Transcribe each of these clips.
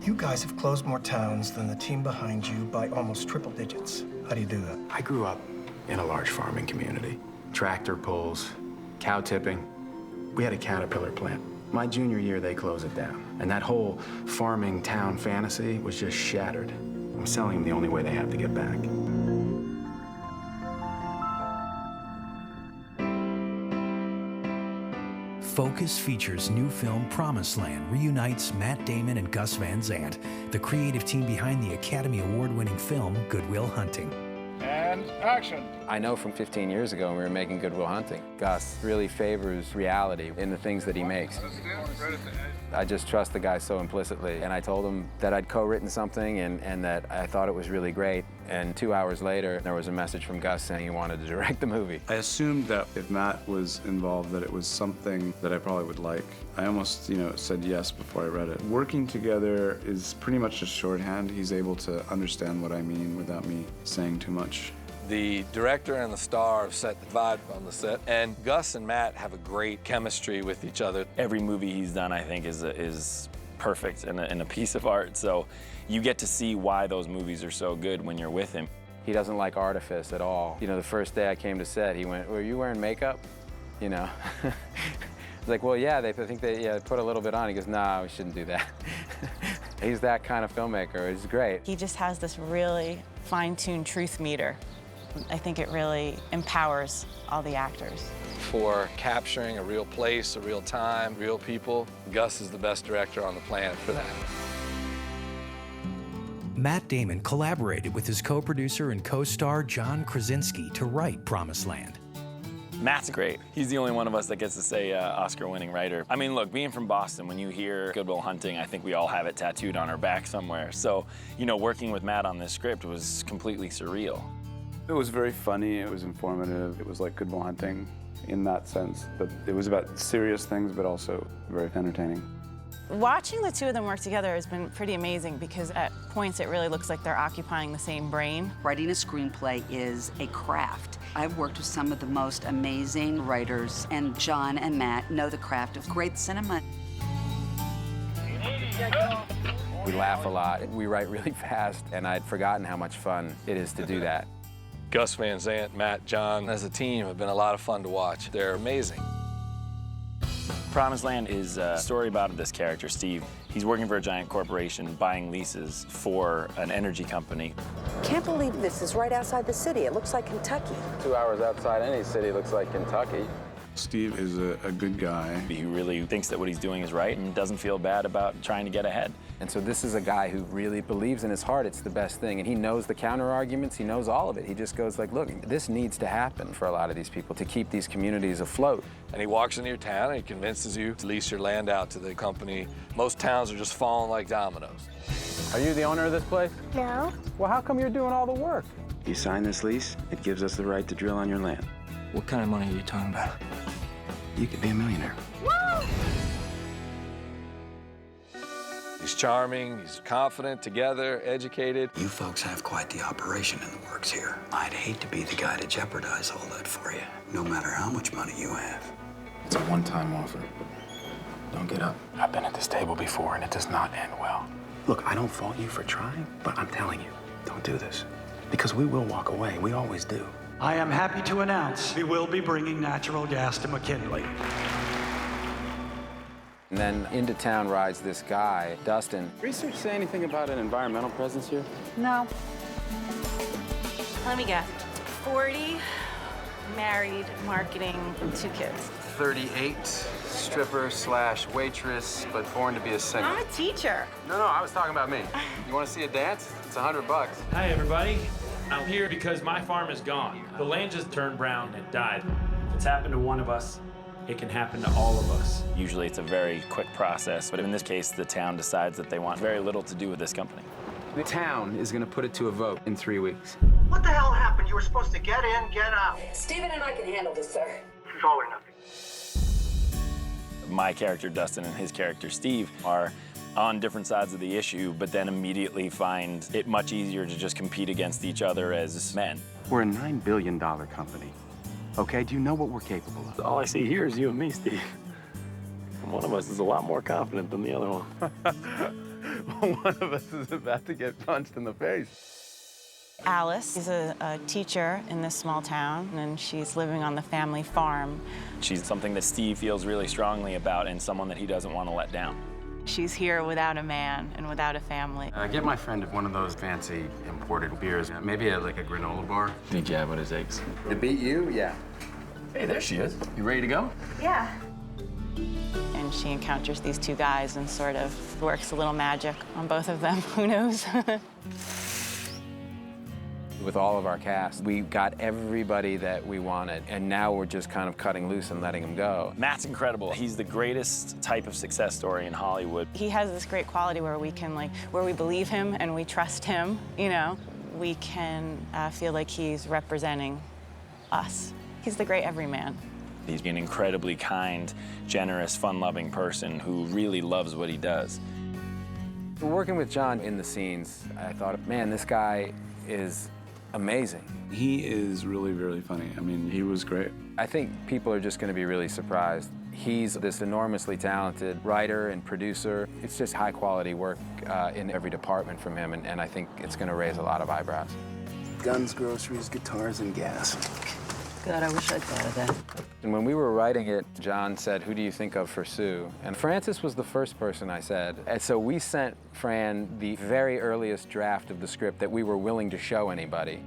You guys have closed more towns than the team behind you by almost triple digits. How do you do that? I grew up in a large farming community. Tractor pulls, cow tipping. We had a caterpillar plant. My junior year, they closed it down. And that whole farming town fantasy was just shattered. I'm selling them the only way they have to get back. Focus Features' new film Promised Land reunites Matt Damon and Gus Van Sant, the creative team behind the Academy Award-winning film Good Will Hunting. And action. I know from 15 years ago when we were making Good Will Hunting, Gus really favors reality in the things that he makes. I just trust the guy so implicitly. And I told him that I'd co-written something and that I thought it was really great. And 2 hours later, there was a message from Gus saying he wanted to direct the movie. I assumed that if Matt was involved, that it was something that I probably would like. I almost, said yes before I read it. Working together is pretty much just shorthand. He's able to understand what I mean without me saying too much. The director and the star have set the vibe on the set, and Gus and Matt have a great chemistry with each other. Every movie he's done, I think, is perfect and a piece of art. So you get to see why those movies are so good when you're with him. He doesn't like artifice at all. The first day I came to set, he went, "Were you wearing makeup?" I was like, "Well, yeah, I think they put a little bit on." He goes, "Nah, we shouldn't do that." He's that kind of filmmaker. It's great. He just has this really fine-tuned truth meter. I think it really empowers all the actors. For capturing a real place, a real time, real people, Gus is the best director on the planet for that. Matt Damon collaborated with his co-producer and co-star John Krasinski to write Promised Land. Matt's great. He's the only one of us that gets to say Oscar-winning writer. I mean, look, being from Boston, when you hear Good Will Hunting, I think we all have it tattooed on our back somewhere. So, working with Matt on this script was completely surreal. It was very funny, it was informative, it was like Good Will Hunting in that sense, but it was about serious things, but also very entertaining. Watching the two of them work together has been pretty amazing because at points it really looks like they're occupying the same brain. Writing a screenplay is a craft. I've worked with some of the most amazing writers, and John and Matt know the craft of great cinema. We laugh a lot. We write really fast, and I'd forgotten how much fun it is to do that. Gus Van Sant, Matt, John, as a team, have been a lot of fun to watch. They're amazing. Promised Land is a story about this character, Steve. He's working for a giant corporation, buying leases for an energy company. Can't believe this is right outside the city. It looks like Kentucky. 2 hours outside any city looks like Kentucky. Steve is a good guy. He really thinks that what he's doing is right and doesn't feel bad about trying to get ahead. And so this is a guy who really believes in his heart it's the best thing, and he knows the counter-arguments, he knows all of it. He just goes like, look, this needs to happen for a lot of these people to keep these communities afloat. And he walks into your town and he convinces you to lease your land out to the company. Most towns are just falling like dominoes. Are you the owner of this place? No. Well, how come you're doing all the work? You sign this lease, it gives us the right to drill on your land. What kind of money are you talking about? You could be a millionaire. Woo! He's charming, he's confident, together, educated. You folks have quite the operation in the works here. I'd hate to be the guy to jeopardize all that for you, no matter how much money you have. It's a one-time offer. Don't get up. I've been at this table before, and it does not end well. Look, I don't fault you for trying, but I'm telling you, don't do this. Because we will walk away. We always do. I am happy to announce we will be bringing natural gas to McKinley. And then into town rides this guy, Dustin. Research say anything about an environmental presence here? No. Let me guess. 40, married, marketing, and 2 kids. 38, stripper / waitress, but born to be a singer. I'm a teacher. No, I was talking about me. You want to see a dance? It's $100. Hi, everybody. I'm here because my farm is gone. The land just turned brown and died. If it's happened to one of us, it can happen to all of us. Usually it's a very quick process, but in this case, the town decides that they want very little to do with this company. The town is going to put it to a vote in 3 weeks. What the hell happened? You were supposed to get in, get out. Stephen and I can handle this, sir. It's all or nothing. My character, Dustin, and his character, Steve, are on different sides of the issue, but then immediately find it much easier to just compete against each other as men. We're a $9 billion company. Okay, do you know what we're capable of? All I see here is you and me, Steve. And one of us is a lot more confident than the other one. one of us is about to get punched in the face. Alice is a teacher in this small town, and she's living on the family farm. She's something that Steve feels really strongly about and someone that he doesn't want to let down. She's here without a man and without a family. Get my friend one of those fancy imported beers, maybe like a granola bar. Any jab with his eggs. To beat you? Yeah. Hey, there she is. You ready to go? Yeah. And she encounters these two guys and sort of works a little magic on both of them. Who knows? With all of our cast, we got everybody that we wanted, and now we're just kind of cutting loose and letting them go. Matt's incredible. He's the greatest type of success story in Hollywood. He has this great quality where we can, where we believe him and we trust him, you know. We can feel like he's representing us. He's the great everyman. He's an incredibly kind, generous, fun-loving person who really loves what he does. Working with John in the scenes, I thought, man, this guy is amazing. He is really, really funny. I mean, he was great. I think people are just going to be really surprised. He's this enormously talented writer and producer. It's just high-quality work in every department from him, and I think it's going to raise a lot of eyebrows. Guns, groceries, guitars, and gas. God, I wish I'd thought of that. And when we were writing it, John said, "Who do you think of for Sue?" And Frances was the first person I said. And so we sent Fran the very earliest draft of the script that we were willing to show anybody.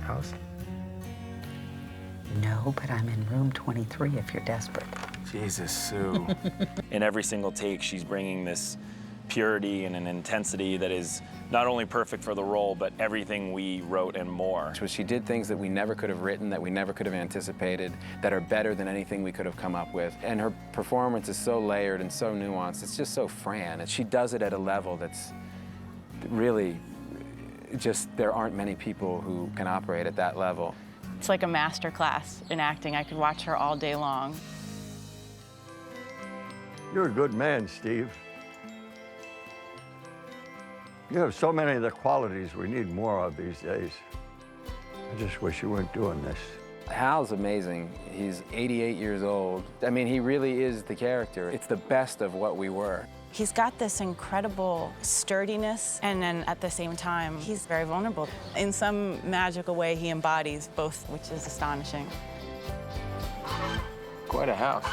House? No, but I'm in room 23 if you're desperate. Jesus, Sue. In every single take, she's bringing this purity and an intensity that is not only perfect for the role, but everything we wrote and more. So she did things that we never could have written, that we never could have anticipated, that are better than anything we could have come up with. And her performance is so layered and so nuanced. It's just so Fran. And she does it at a level that's really just, there aren't many people who can operate at that level. It's like a master class in acting. I could watch her all day long. You're a good man, Steve. You have so many of the qualities we need more of these days. I just wish you weren't doing this. Hal's amazing. He's 88 years old. I mean, he really is the character. It's the best of what we were. He's got this incredible sturdiness, and then at the same time, he's very vulnerable. In some magical way, he embodies both, which is astonishing. Quite a house.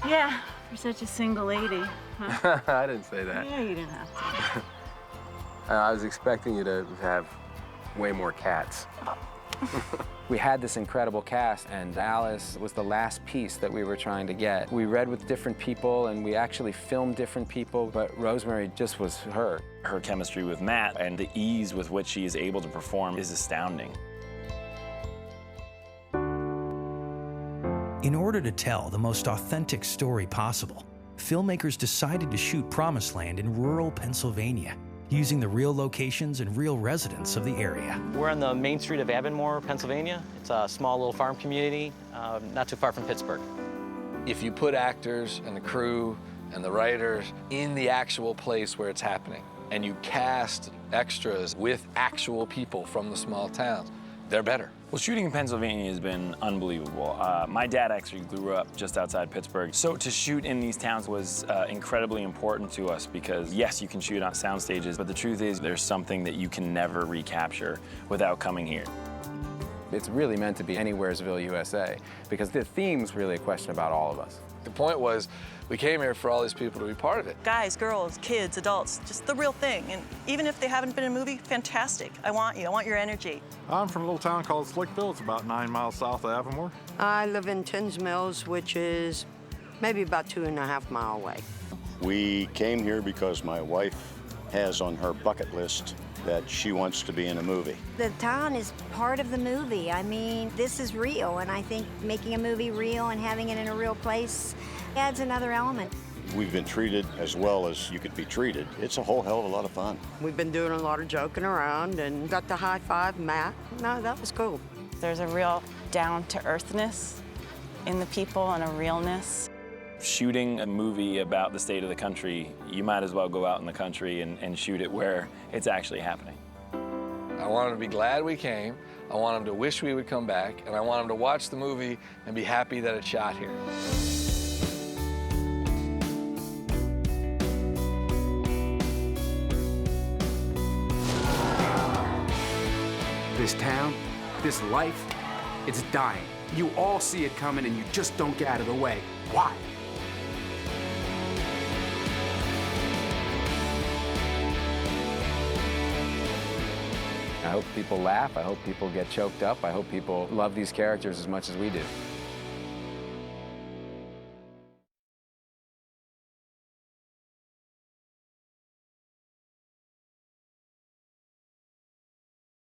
Yeah, for such a single lady. Huh? I didn't say that. Yeah, you didn't have to. I was expecting you to have way more cats. We had this incredible cast, and Alice was the last piece that we were trying to get. We read with different people, and we actually filmed different people, but Rosemary just was her. Her chemistry with Matt and the ease with which she is able to perform is astounding. In order to tell the most authentic story possible, filmmakers decided to shoot Promised Land in rural Pennsylvania, using the real locations and real residents of the area. We're on the main street of Avonmore, Pennsylvania. It's a small little farm community, not too far from Pittsburgh. If you put actors and the crew and the writers in the actual place where it's happening, and you cast extras with actual people from the small towns, they're better. Well, shooting in Pennsylvania has been unbelievable. My dad actually grew up just outside Pittsburgh. So to shoot in these towns was incredibly important to us because, yes, you can shoot on sound stages, but the truth is there's something that you can never recapture without coming here. It's really meant to be Anywheresville, USA, because the theme's really a question about all of us. The point was, we came here for all these people to be part of it. Guys, girls, kids, adults, just the real thing. And even if they haven't been in a movie, fantastic. I want you, I want your energy. I'm from a little town called Slickville. It's about 9 miles south of Avonmore. I live in Tins Mills, which is maybe about 2.5 miles away. We came here because my wife has on her bucket list that she wants to be in a movie. The town is part of the movie. I mean, this is real, and I think making a movie real and having it in a real place adds another element. We've been treated as well as you could be treated. It's a whole hell of a lot of fun. We've been doing a lot of joking around and got to high five Matt. No, that was cool. There's a real down-to-earthness in the people and a realness. Shooting a movie about the state of the country, you might as well go out in the country and shoot it where it's actually happening. I want them to be glad we came, I want them to wish we would come back, and I want them to watch the movie and be happy that it's shot here. This town, this life, it's dying. You all see it coming and you just don't get out of the way. Why? I hope people laugh. I hope people get choked up. I hope people love these characters as much as we do.